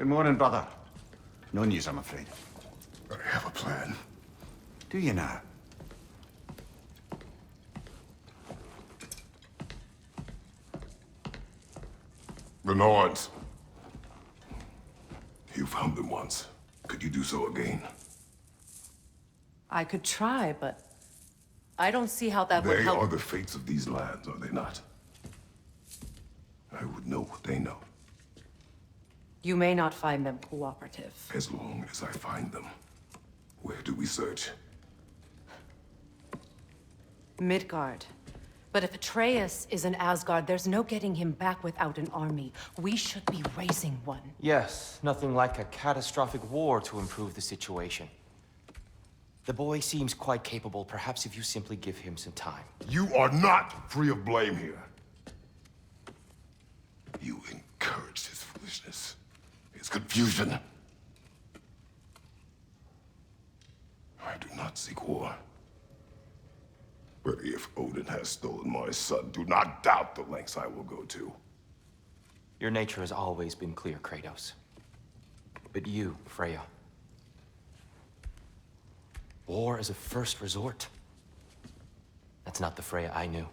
Good morning, brother. No news, I'm afraid. I have a plan. Do you now? The Nords. You found them once. Could you do so again? I could try, but I don't see how that would help. They are the fates of these lands, are they not? I would know what they know. You may not find them cooperative. As long as I find them. Where do we search? Midgard. But if Atreus is in Asgard, there's no getting him back without an army. We should be raising one. Yes, nothing like a catastrophic war to improve the situation. The boy seems quite capable. Perhaps if you simply give him some time. You are not free of blame here. You encouraged his foolishness, his confusion. I do not seek war. But if Odin has stolen my son, do not doubt the lengths I will go to. Your nature has always been clear, Kratos. But you, Freya. War as a first resort. That's not the Freya I knew.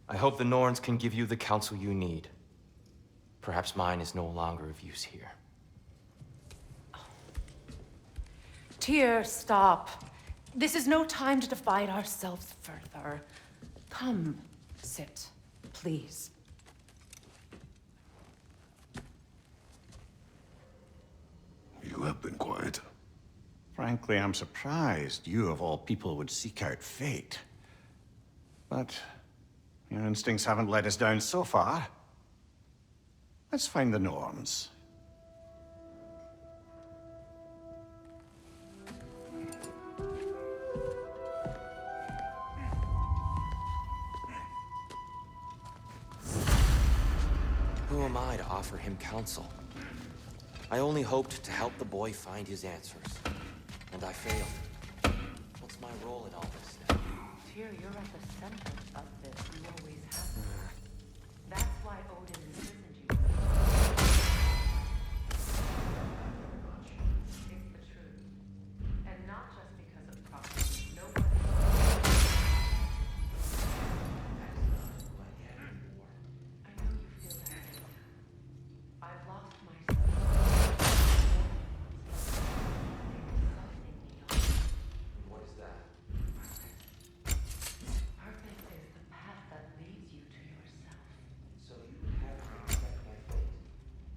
I hope the Norns can give you the counsel you need. Perhaps mine is no longer of use here. Tyr, stop. This is no time to divide ourselves further. Come, sit, please. You have been quiet. Frankly, I'm surprised you of all people would seek out fate. But your instincts haven't let us down so far. Let's find the Norns. Who am I to offer him counsel? I only hoped to help the boy find his answers. And I failed. What's my role in all this now? Tyr, you're at the center of this. You always have been. That's why Odin imprisoned you. It's the truth. And not just because of prophecy. No one... I know you feel that way now. I've lost my son. What is that? Purpose is the path that leads you to yourself. So you would have to accept my fate.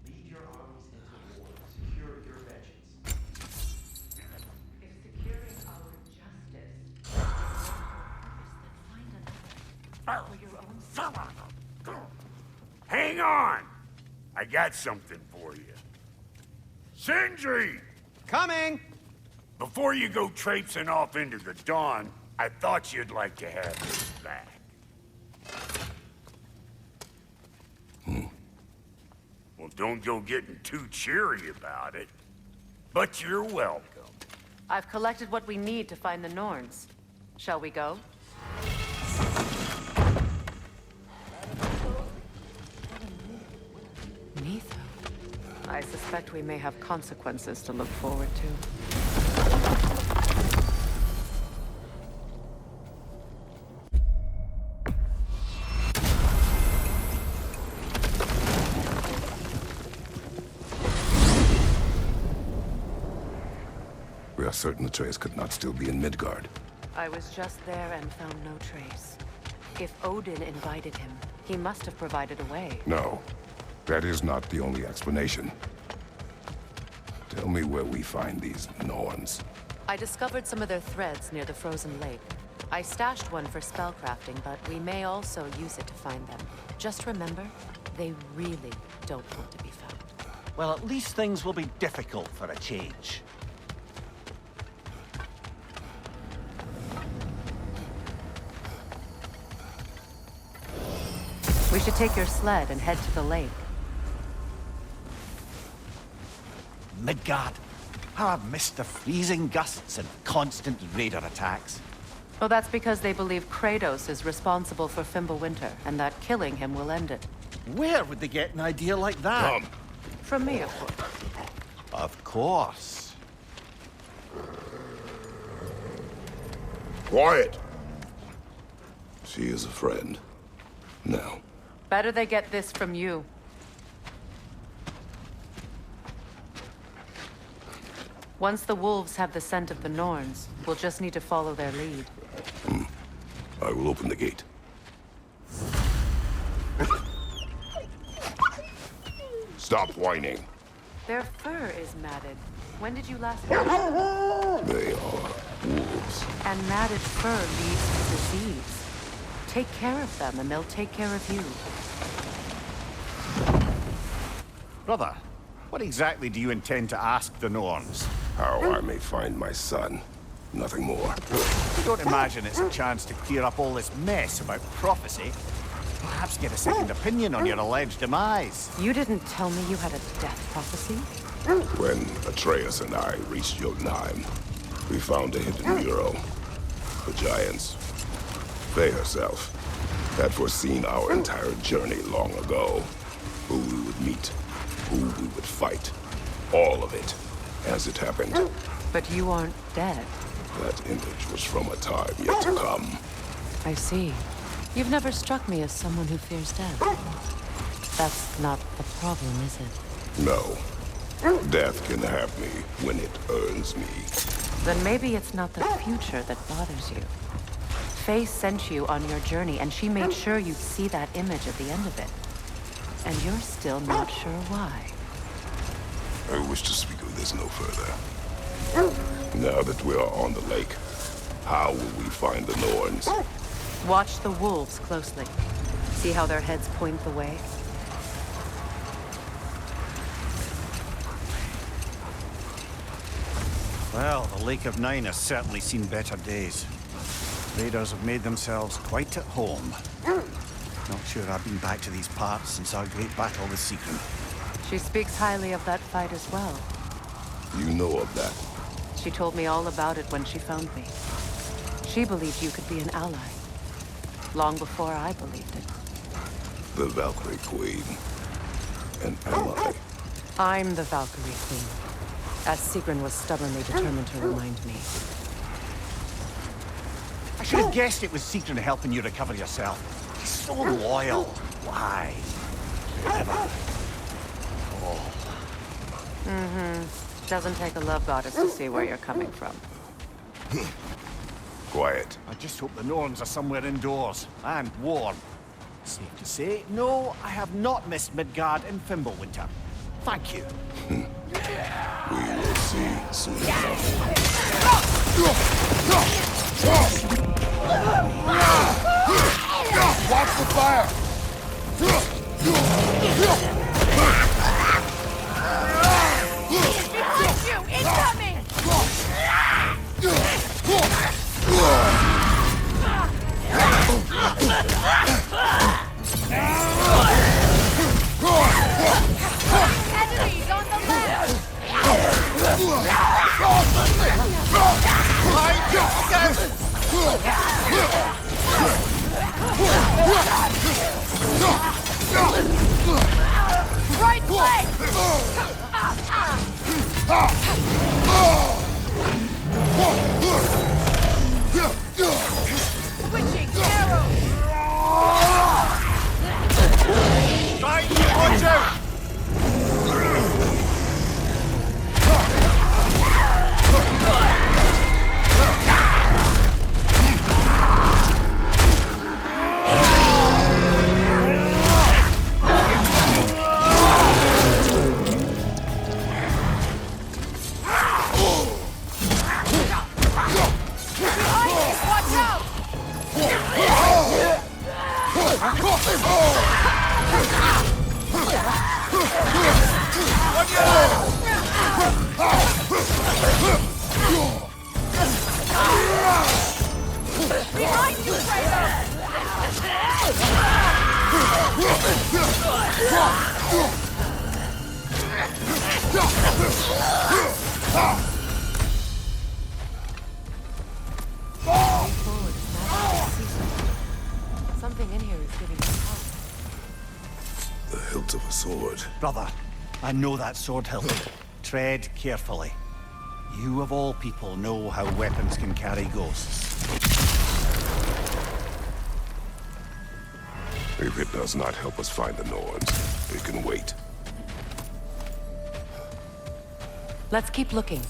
Lead your armies into war. Secure your vengeance. If securing our justice is your purpose, then find another. For your own sake. Hang on! I got something for you. Sindri! Coming! Before you go traipsing off into the dawn, I thought you'd like to have this back. Well, don't go getting too cheery about it. But you're welcome. I've collected what we need to find the Norns. Shall we go? Neither. I suspect we may have consequences to look forward to. We are certain Atreus could not still be in Midgard. I was just there and found no trace. If Odin invited him, he must have provided a way. No, that is not the only explanation. Tell me where we find these Norns. I discovered some of their threads near the frozen lake. I stashed one for spellcrafting, but we may also use it to find them. Just remember, they really don't want to be found. Well, at least things will be difficult for a change. We should take your sled and head to the lake. Midgard. How I've missed the freezing gusts and constant raider attacks. Well, that's because they believe Kratos is responsible for Fimbulwinter, and that killing him will end it. Where would they get an idea like that? Come, From me, of course. Of course. Quiet! She is a friend. Now. Better they get this from you. Once the wolves have the scent of the Norns, we'll just need to follow their lead. I will open the gate. Stop whining. Their fur is matted. When did you last... They are wolves. And matted fur leads to disease. Take care of them, and they'll take care of you. Brother, what exactly do you intend to ask the Norns? How I may find my son. Nothing more. You don't imagine it's a chance to clear up all this mess about prophecy? Perhaps get a second opinion on your alleged demise. You didn't tell me you had a death prophecy? When Atreus and I reached Jotunheim, we found a hidden mural. The giants, they herself, had foreseen our entire journey long ago. Who we would meet, who we would fight. All of it, as it happened. But you aren't dead. That image was from a time yet to come. I see. You've never struck me as someone who fears death. That's not the problem, is it? No. Death can have me when it earns me. Then maybe it's not the future that bothers you. Faye sent you on your journey, and she made sure you'd see that image at the end of it. And you're still not sure why. I wish to speak of this no further. Now that we are on the lake, how will we find the Norns? Watch the wolves closely. See how their heads point the way? Well, the Lake of Nine has certainly seen better days. Raiders have made themselves quite at home. Not sure I've been back to these parts since our great battle with Sigrun. She speaks highly of that fight as well. You know of that. She told me all about it when she found me. She believed you could be an ally. Long before I believed it. The Valkyrie Queen. An ally. I'm the Valkyrie Queen. As Sigrun was stubbornly determined to remind me. I should have guessed it was Sigrun helping you recover yourself. He's so loyal. Why? Forever. Doesn't take a love goddess to see where you're coming from. Quiet. I just hope the Norns are somewhere indoors and warm. Safe to say, no, I have not missed Midgard in Fimbulwinter. Thank you. We will see soon enough. Watch the fire! Behind you! Incoming! Enemies on the left! Right flank! Switching arrows! Watch out! Watch out! Behind you, Kratos! Something in here is giving me hope. The hilt of a sword. Brother, I know that sword hilt. Tread carefully. You of all people know how weapons can carry ghosts. If it does not help us find the Norns, it can wait. Let's keep looking.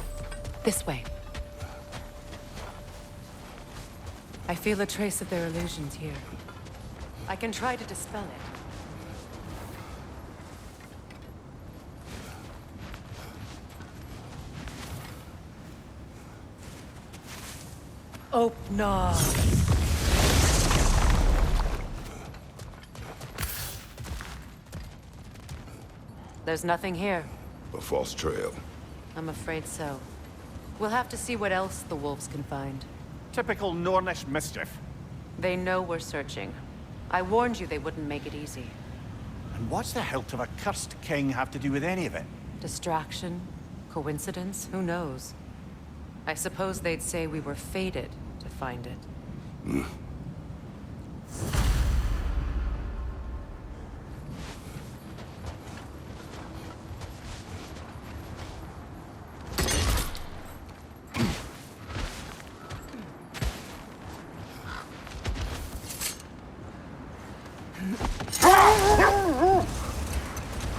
This way. I feel a trace of their illusions here. I can try to dispel it. Oh, no. There's nothing here. A false trail. I'm afraid so. We'll have to see what else the wolves can find. Typical Nornish mischief. They know we're searching. I warned you they wouldn't make it easy. And what's the hilt of a cursed king have to do with any of it? Distraction? Coincidence? Who knows? I suppose they'd say we were fated to find it.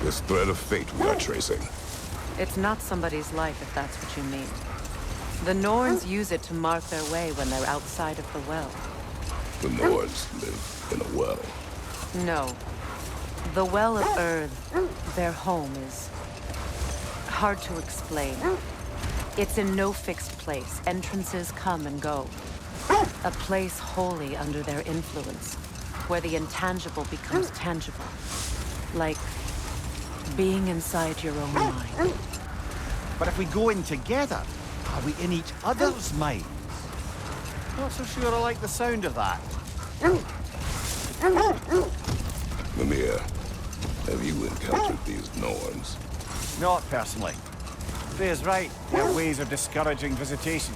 This thread of fate we are tracing. It's not somebody's life, if that's what you mean. The Norns use it to mark their way when they're outside of the well. The Norns live in a well. No. The Well of Earth, their home, is hard to explain. It's in no fixed place. Entrances come and go. A place wholly under their influence, where the intangible becomes tangible. Like being inside your own mind. But if we go in together, are we in each other's minds? Not so sure I like the sound of that. Mimir, have you encountered these Norns? Not personally. Freya's right. Their ways of discouraging visitation.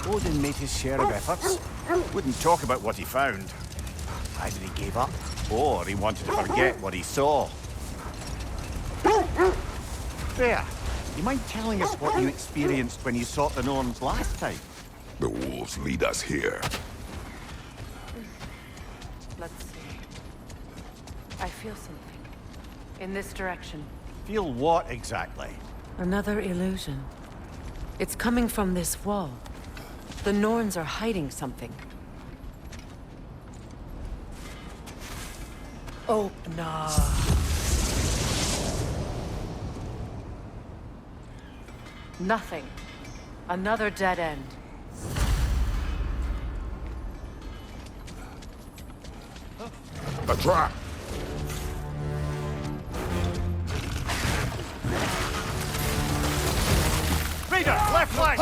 Odin made his share of efforts. Wouldn't talk about what he found. Either he gave up, or he wanted to forget what he saw. Freya, you mind telling us what you experienced when you sought the Norns last time? The wolves lead us here. Let's see. I feel something. In this direction. Feel what exactly? Another illusion. It's coming from this wall. The Norns are hiding something. Oh, no. Nothing. Another dead end. A trap! Raider, left flank!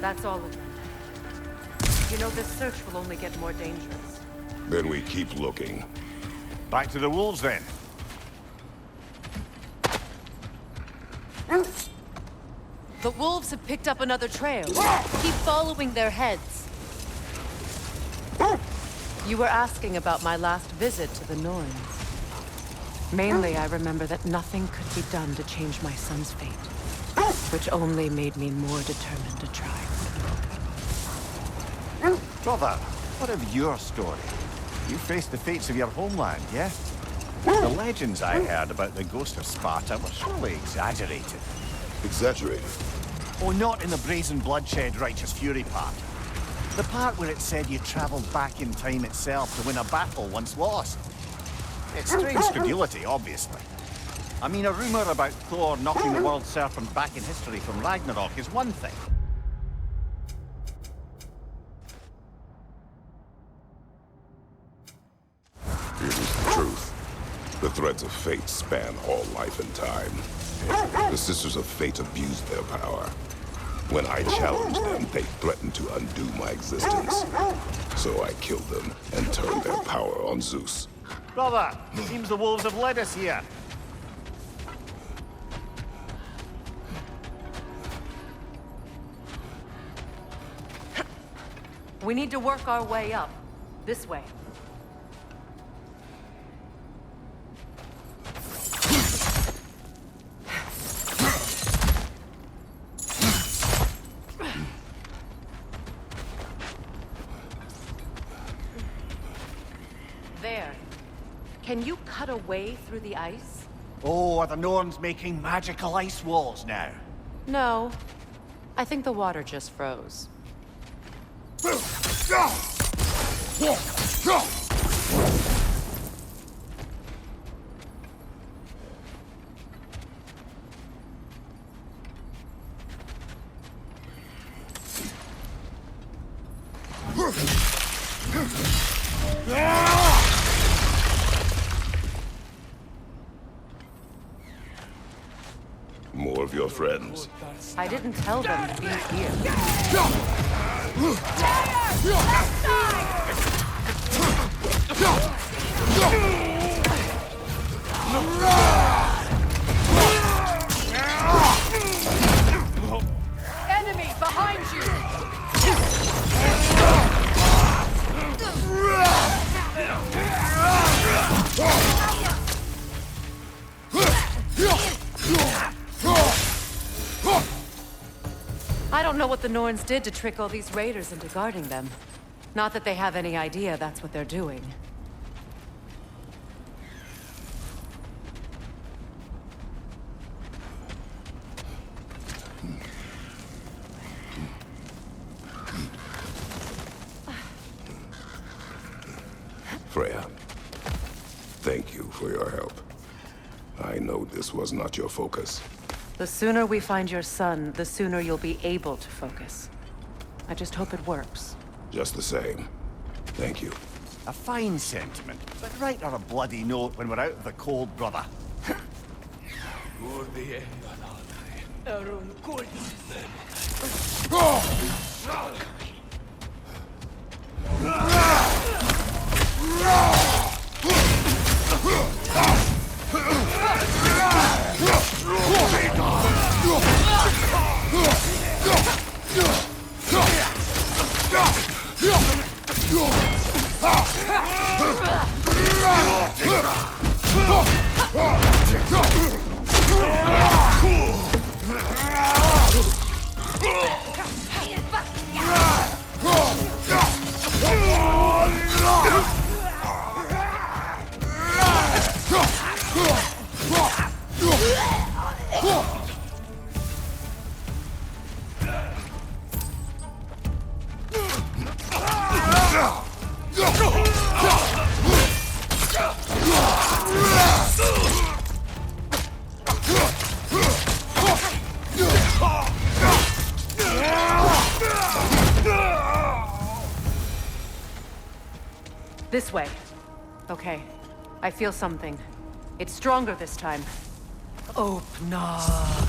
That's all of them. You know, this search will only get more dangerous. Then we keep looking. Back to the wolves, then. The wolves have picked up another trail. Keep following their heads. You were asking about my last visit to the Norns. Mainly, I remember that nothing could be done to change my son's fate, which only made me more determined to try. Brother, what of your story? You faced the fates of your homeland, yeah? The legends I heard about the ghost of Sparta were surely exaggerated. Exaggerated? Oh, not in the brazen bloodshed righteous fury part. The part where it said you traveled back in time itself to win a battle once lost. It's strange credulity, obviously. I mean, a rumor about Thor knocking the world serpent back in history from Ragnarok is one thing. It is the truth. The threads of fate span all life and time. The Sisters of Fate abused their power. When I challenged them, they threatened to undo my existence. So I killed them and turned their power on Zeus. Brother, seems the wolves have led us here. We need to work our way up. This way. There. Can you cut a way through the ice? Oh, are the Norns making magical ice walls now? No. I think the water just froze. More of your friends. I didn't tell them to be here. Enemy behind you! I don't know what the Norns did to trick all these raiders into guarding them. Not that they have any idea that's what they're doing. Freya, thank you for your help. I know this was not your focus. The sooner we find your son, the sooner you'll be able to focus. I just hope it works. Just the same. Thank you. A fine sentiment, but write her a bloody note when we're out of the cold, brother. This way. Okay. I feel something. It's stronger this time. Open up.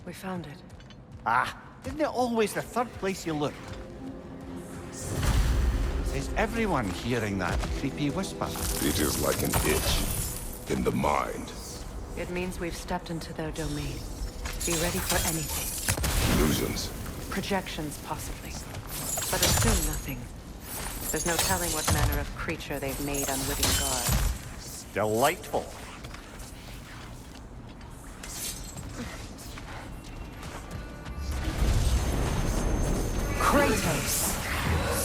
We found it. Ah, isn't it always the third place you look? Is everyone hearing that creepy whisper? It is like an itch in the mind. It means we've stepped into their domain. Be ready for anything. Illusions. Projections, possibly. but assume nothing. There's no telling what manner of creature they've made unwitting gods. Delightful. Kratos,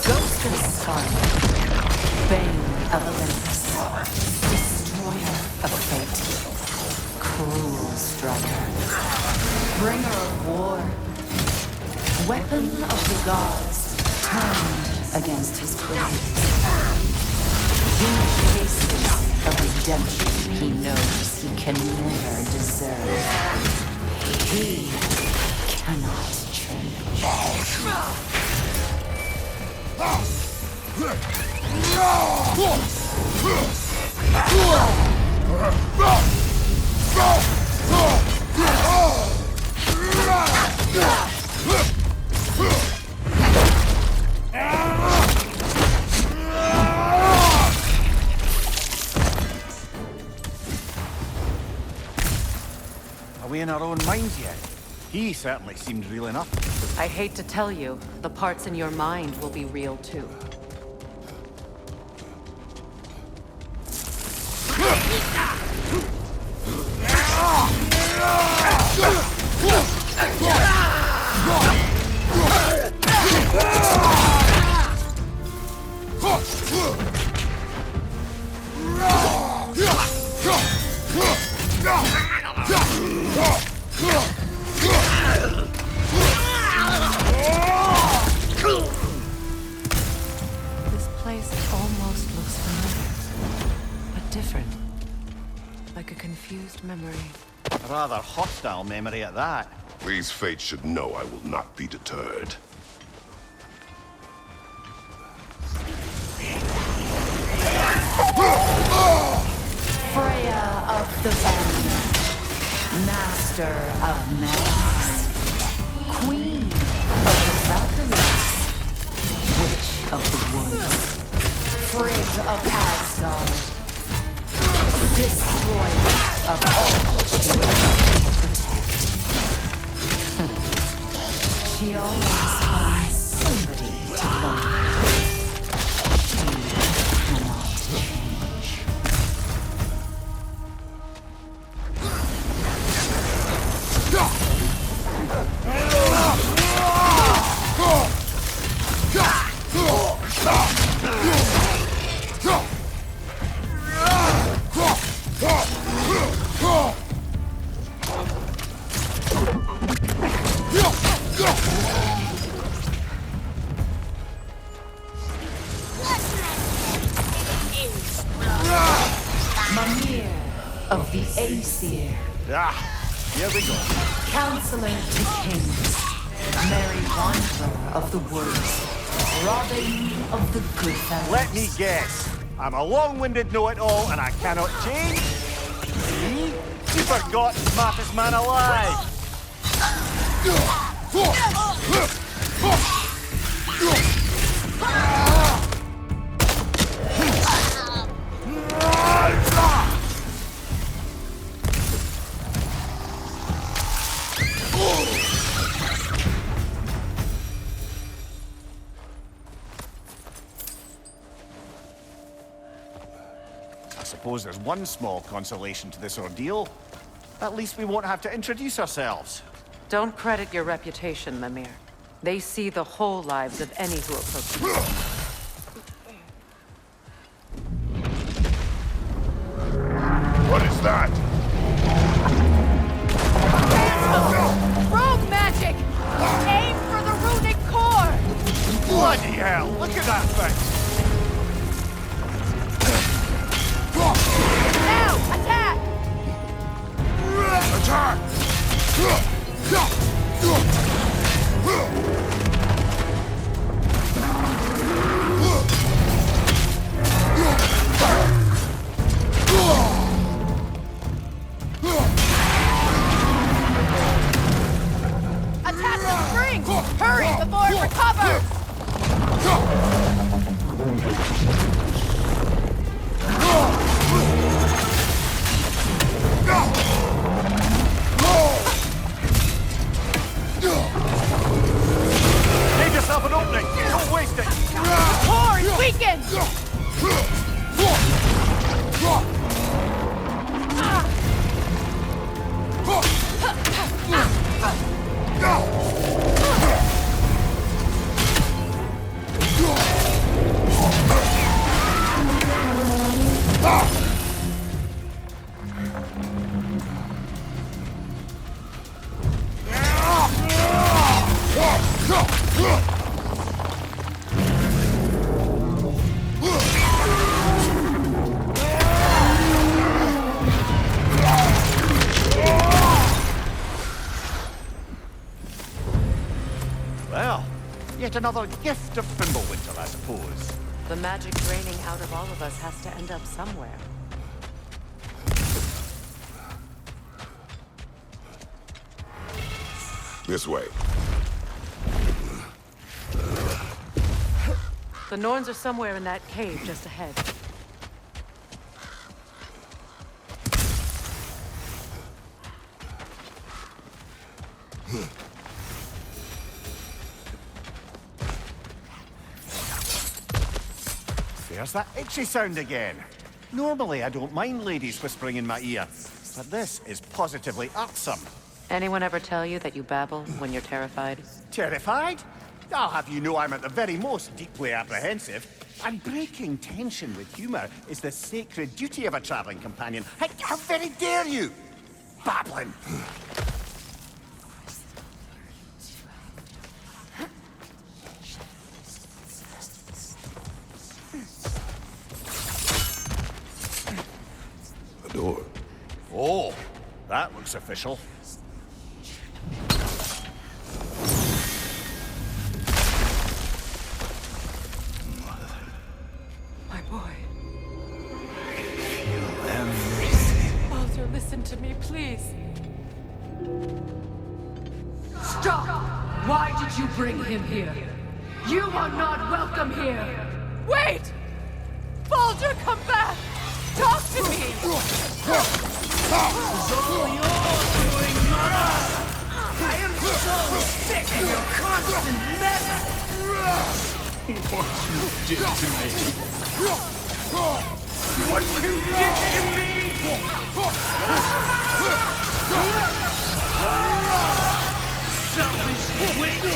Ghost of Scarlet, Bane of Olympus, Destroyer of Fate, Cruel Striker, Bringer of War, Weapon of the Gods, turned against his creators. He faces a redemption he knows he can never deserve. He cannot change. Are we in our own minds yet? He certainly seemed real enough. I hate to tell you, the parts in your mind will be real too. This place almost looks familiar, but different. Like a confused memory. A rather hostile memory at that. These fates should know I will not be deterred. Freya of the Band, Master of Madness, Queen of the Valkyries, Witch of the Woods, Frigg of Asgard, Destroyer of all she protect. She always finds somebody to love. She cannot change. Mimir of the Aesir, Ah, here we go. Counselor to Kings, Merry Wanderer of the Woods, Robin of the Good Let me guess. I'm a long-winded know-it-all and I cannot change? See? You forgot smartest man alive! I suppose there's one small consolation to this ordeal. At least we won't have to introduce ourselves. Don't credit your reputation, Mimir. They see the whole lives of any who approach you. What is that? Rogue magic! Aim for the runic core! Bloody hell, look at that thing! Now, attack! Attack! Attack the spring! Hurry before it recovers! Yet another gift of Fimbulwinter, I suppose. The magic draining out of all of us has to end up somewhere. This way. The Norns are somewhere in that cave just ahead. There's that itchy sound again. Normally, I don't mind ladies whispering in my ear, but this is positively irksome. Anyone ever tell you that you babble when you're terrified? Terrified? I'll have you know I'm at the very most deeply apprehensive. And breaking tension with humor is the sacred duty of a traveling companion. How very dare you? Babbling! A door. Oh, that looks official. My boy. Feel everything. Baldur, listen to me, please. Stop! Why did you bring him here? You are not welcome here! Wait! Baldur, come back! Talk to me! I am so sick of your constant mess! What you did to me. What you did to me! Selfish witch!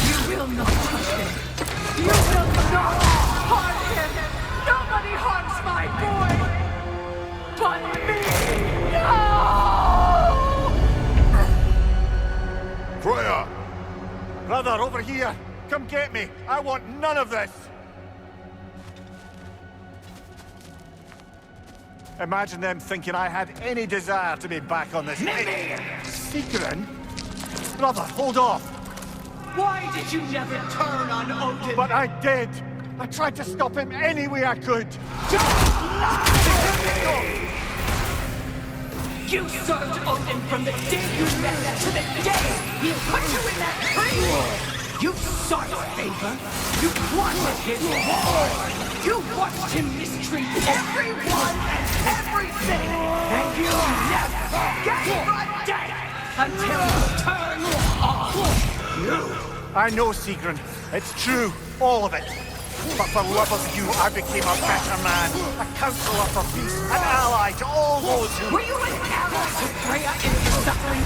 You will not touch him! You will not harm him! Nobody harms my boy! But me! No! Freya! Brother, over here! Come get me! I want none of this! Imagine them thinking I had any desire to be back on this... Secret? Brother, hold off! Why did you never turn on Odin? But I did! I tried to stop him any way I could! You served Odin from the day you met to the day he put you in that tree! You sought favor! You wanted his reward! You watched him mistreat everyone and everything! And you never gave a damn until you turned on you! I know, Sigrun. It's true. All of it. But for love of you, I became a better man. A counselor for peace. An ally to all those who... Were you an ally to Freya in her suffering?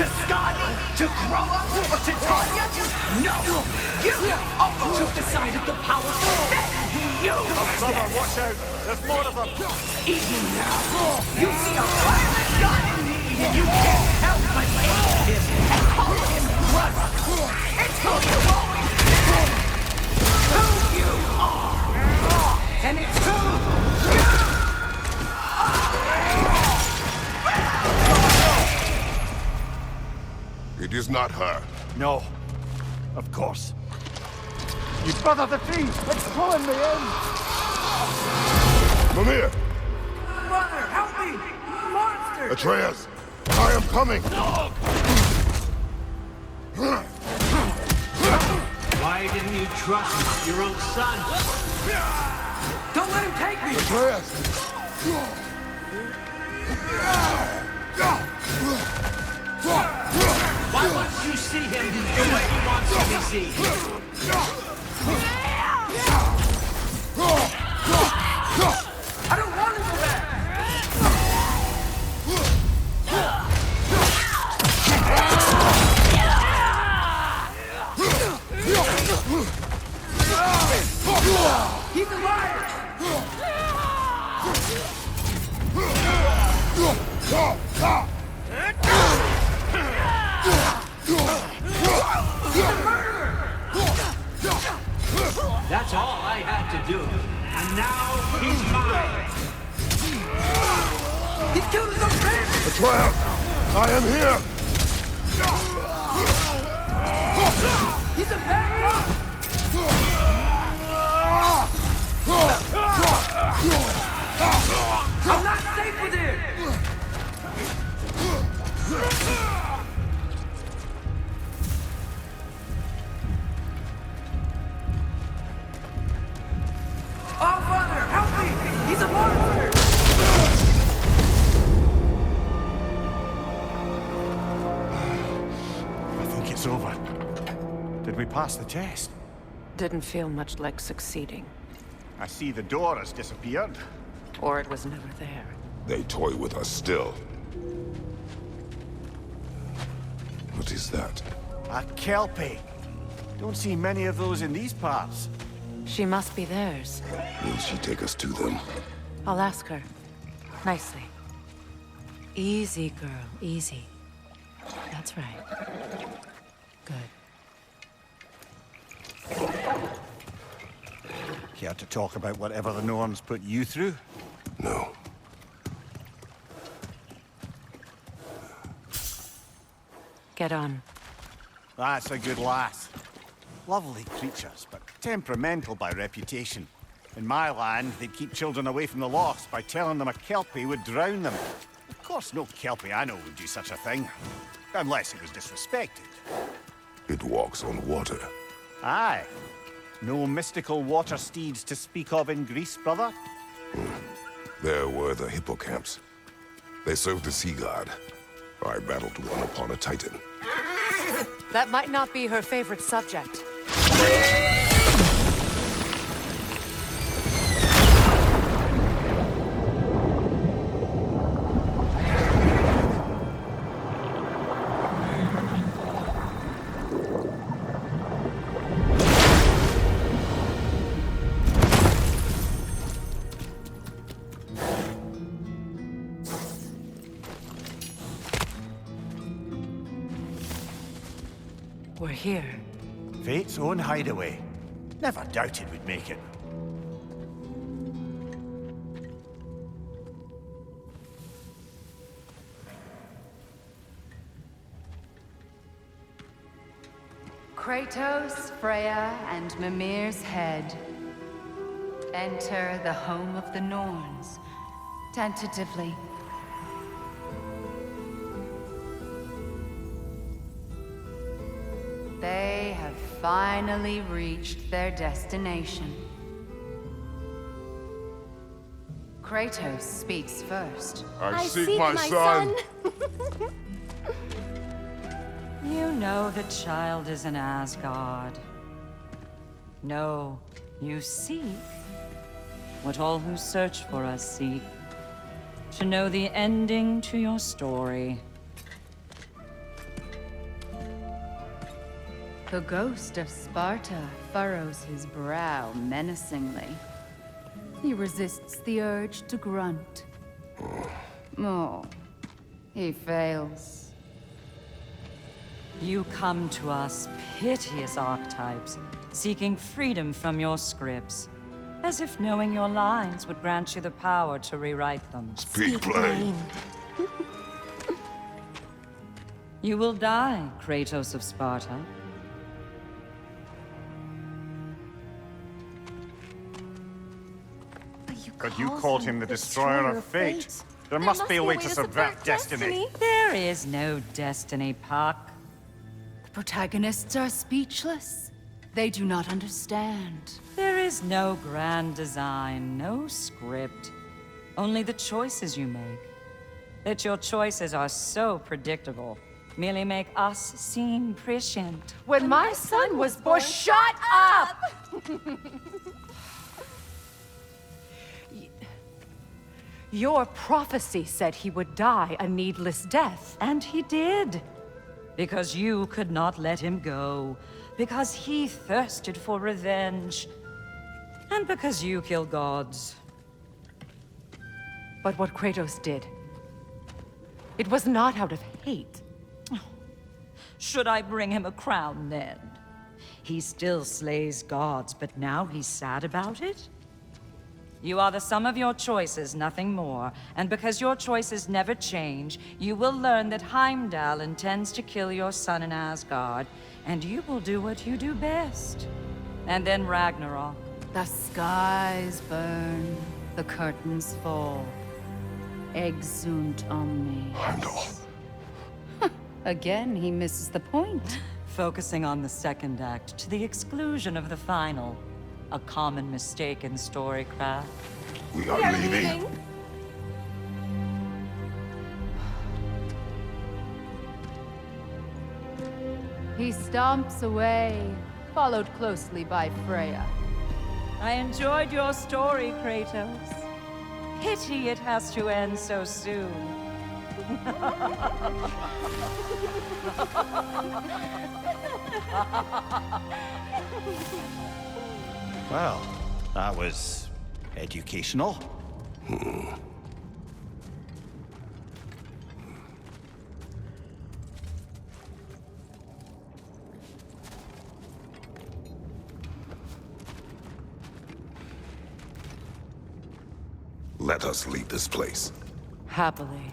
To Skadi? To Groa? Or to Tanya? No! You always took the side of the powerful. Then you Brother, watch out. There's more of them. Even now, you see a violent god in need and you can't help but hate him and call him brother. It's who you've always been. Who you are. And it's who you It is not her. No. Of course. You brother the tree! It's pulling me in! Mimir! Brother, help me! Monster! Atreus! I am coming! Why didn't you trust your own son? Don't let him take me! Atreus! Why won't you see him the way he wants to be seen? I don't want to go back! He's alive! trap! I am here! He's a bad I'm not safe with him! Oh, Father, help me! He's a monster! I think it's over. Did we pass the test? Didn't feel much like succeeding. I see the door has disappeared. Or it was never there. They toy with us still. What is that? A Kelpie. Don't see many of those in these parts. She must be theirs. Will she take us to them? I'll ask her. Nicely. Easy, girl. Easy. That's right. Good. Care to talk about whatever the Norns put you through? No. Get on. That's a good lass. Lovely creatures, but temperamental by reputation. In my land, they'd keep children away from the lost by telling them a Kelpie would drown them. Of course, no Kelpie I know would do such a thing. Unless it was disrespected. It walks on water. Aye. No mystical water steeds to speak of in Greece, brother? There were the hippocamps. They served the sea god. I battled one upon a titan. That might not be her favorite subject. We're here. Fate's own hideaway. Never doubted we'd make it. Kratos, Freya, and Mimir's head. Enter the home of the Norns. Tentatively. They have finally reached their destination. Kratos speaks first. I seek my son! You know the child is in Asgard. No, you seek what all who search for us seek. To know the ending to your story. The ghost of Sparta furrows his brow menacingly. He resists the urge to grunt. Oh, he fails. You come to us, piteous archetypes, seeking freedom from your scripts. As if knowing your lines would grant you the power to rewrite them. Speak plain. You will die, Kratos of Sparta. But you called him the Destroyer of Fate. There must be a way to subvert destiny. There is no destiny, Puck. The protagonists are speechless. They do not understand. There is no grand design, no script. Only the choices you make. That your choices are so predictable, merely make us seem prescient. When my son was born, shut up! Your prophecy said he would die a needless death. And he did. Because you could not let him go. Because he thirsted for revenge. And because you kill gods. But what Kratos did, it was not out of hate. Should I bring him a crown then? He still slays gods, but now he's sad about it? You are the sum of your choices, nothing more. And because your choices never change, you will learn that Heimdall intends to kill your son in Asgard, and you will do what you do best. And then Ragnarok. The skies burn, the curtains fall. Exunt omnes. Heimdall. Again, he misses the point. Focusing on the second act to the exclusion of the final. A common mistake in storycraft. We are leaving. He stomps away, followed closely by Freya. I enjoyed your story, Kratos. Pity it has to end so soon. Well, that was educational. Let us leave this place. Happily.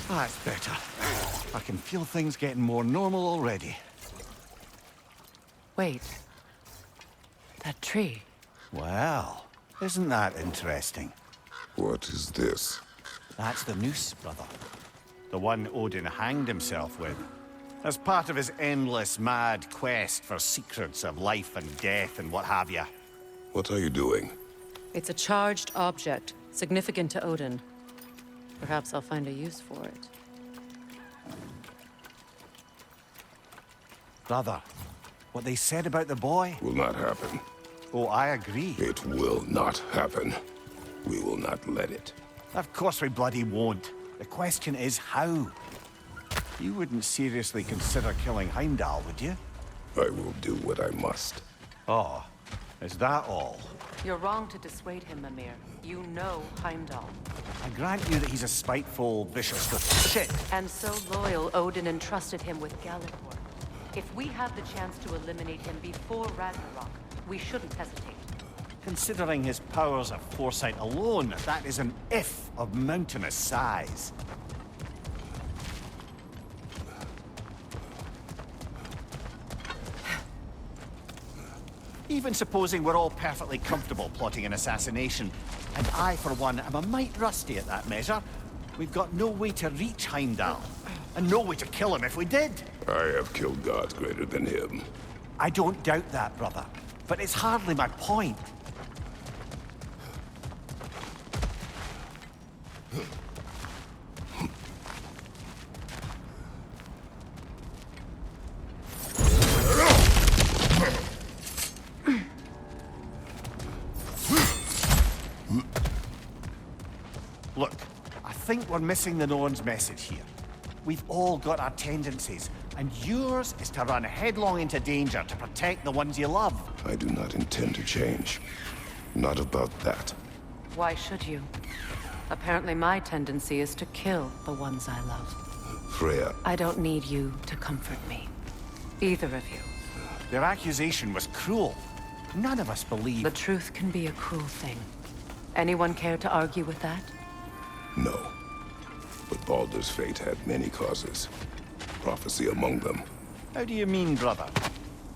That's better. I can feel things getting more normal already. Wait. That tree. Well, isn't that interesting? What is this? That's the noose, brother. The one Odin hanged himself with. As part of his endless, mad quest for secrets of life and death and what have you. What are you doing? It's a charged object, significant to Odin. Perhaps I'll find a use for it. Brother, what they said about the boy? Will not happen. Oh, I agree. It will not happen. We will not let it. Of course we bloody won't. The question is how. You wouldn't seriously consider killing Heimdall, would you? I will do what I must. Oh, is that all? You're wrong to dissuade him, Mimir. You know Heimdall. I grant you that he's a spiteful, vicious little shit. And so loyal, Odin entrusted him with Galliford. If we have the chance to eliminate him before Ragnarok, we shouldn't hesitate. Considering his powers of foresight alone, that is an if of mountainous size. Even supposing we're all perfectly comfortable plotting an assassination, and I, for one, am a mite rusty at that measure, we've got no way to reach Heimdall, and no way to kill him if we did. I have killed gods greater than him. I don't doubt that, brother, but it's hardly my point. Look, I think we're missing the Norn's message here. We've all got our tendencies, and yours is to run headlong into danger to protect the ones you love. I do not intend to change. Not about that. Why should you? Apparently my tendency is to kill the ones I love. Freya. I don't need you to comfort me. Either of you. Their accusation was cruel. None of us believe. The truth can be a cruel thing. Anyone care to argue with that? No. But Baldur's fate had many causes. Prophecy among them. How do you mean, brother?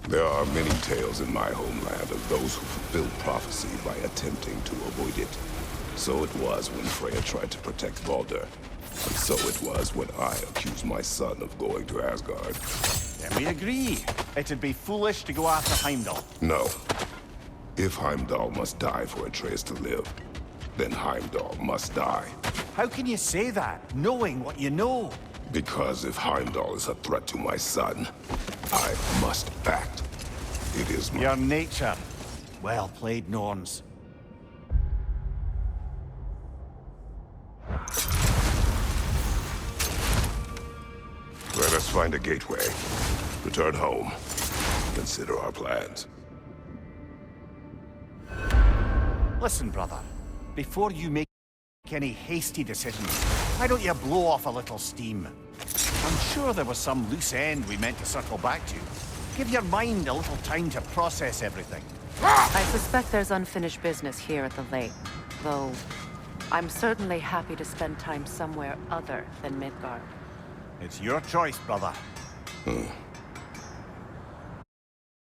There are many tales in my homeland of those who fulfilled prophecy by attempting to avoid it. So it was when Freya tried to protect Baldur. And so it was when I accused my son of going to Asgard. Then we agree. It'd be foolish to go after Heimdall. No. If Heimdall must die for Atreus to live, then Heimdall must die. How can you say that, knowing what you know? Because if Heimdall is a threat to my son, I must act. It is my... Your nature. Well played, Norns. Let us find a gateway. Return home. Consider our plans. Listen, brother. Before you make any hasty decisions. Why don't you blow off a little steam? I'm sure there was some loose end we meant to circle back to. Give your mind a little time to process everything. I suspect there's unfinished business here at the lake, though I'm certainly happy to spend time somewhere other than Midgard. It's your choice, brother.